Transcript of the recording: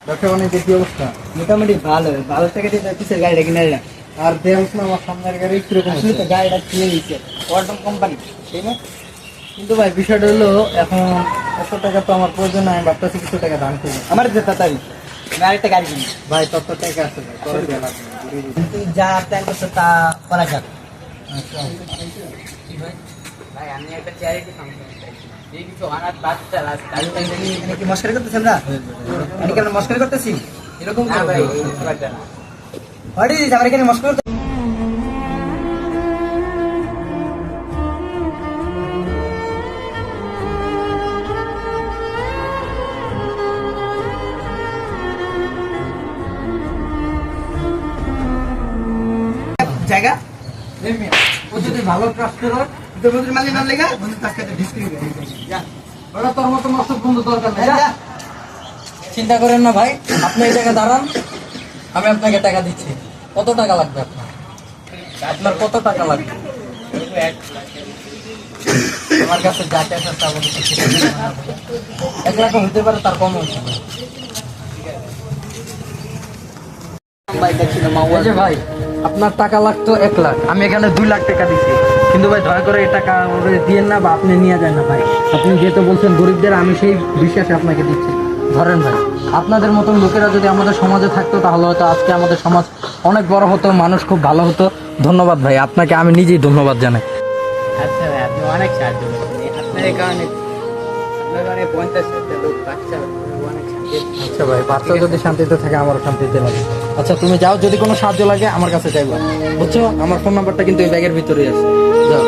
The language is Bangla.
ব্যবসা বাণিজ্যের কি অবস্থা? মোটামুটি ভালো ভালো থেকে পিসের গাড়িটা কিনে নিলাম। আর দেখছ না আমার সামনের গাড়ি কিরকম আসলে তো গাড়িটা কিনে দিচ্ছে ওয়ালটন কোম্পানি, তাই না? কিন্তু ভাই বিষয়টা হলো এখন 100 টাকা তো আমার প্রয়োজন নাই, আমি ভাবতেছি কিছু টাকা দান করবো। আমার যে তাড়াতাড়ি আমি আরেকটা গাড়ি কিনি। ভাই তত টাকা আছে ভাই, পরে দেয়া লাগবে না, ঘুরিয়ে দিবো। তুই যা প্ল্যান করছো তা করা যাক। আচ্ছা। ভাই আমি একটা চ্যারিটি ফাংশন এই কিছু অনাথ বাচ্চা এখানে কি মস্কারি করতেছি আমরা? আমি কি আমরা মস্কারি করতেছি? এরকম না ভাই, হোয়াট ইজ আমরা এখানে মস্কারি করতে জায়গা ও যদি ভালো কাজ করো, তোর বন্ধুর মালিক নাম লেখা বন্ধু তার কাছে ডিসক্রিট যা ওরা তোর মতো নষ্ট বন্ধু দরকার নেই। যা। চিন্তা করেন না ভাই, আপনি এই জায়গায় দাঁড়ান, আমি আপনাকে টাকা দিচ্ছি। কত টাকা লাগবে আপনার কত টাকা লাগবে? আমার কাছে যা ক্যাশ আছে আমাদের কাছে 1 লাখ হতে পারে, তার কম হতে পারে। ভাই দেখছি না এই যে ভাই, আপনার টাকা লাগতো 1 লাখ, আমি এখানে 2 লাখ টাকা দিচ্ছি। কিন্তু ভাই দয়া করে এই টাকা ওরে দিয়েন না, বা আপনি নিয়ে যান না ভাই। আপনি যেহেতু বলছেন গরিবদের, আমি সেই বিশ্বাসে আপনাকে দিচ্ছি। ধরেন ভাই, আপনাদের মতন লোকেরা যদি আমাদের সমাজে থাকতো তাহলে হয়তো আজকে আমাদের সমাজ অনেক বড় হতো, মানুষ খুব ভালো হতো। ধন্যবাদ ভাই, আপনাকে আমি নিজেই ধন্যবাদ জানাই। আচ্ছা ভাই আপনি অনেক সাহায্য করছেন আপনার কারণে 50 লোক বাচ্চা অনেক সাহায্য। আচ্ছা ভাই, বাচ্চা যদি শান্তিতে থাকে আমারও শান্তিতে লাগে। আচ্ছা তুমি যাও, যদি কোনো সাহায্য লাগে আমার কাছে চাইবো, বুঝছো? আমার ফোন নাম্বারটা কিন্তু এই ব্যাগের ভিতরেই আছে। যাও।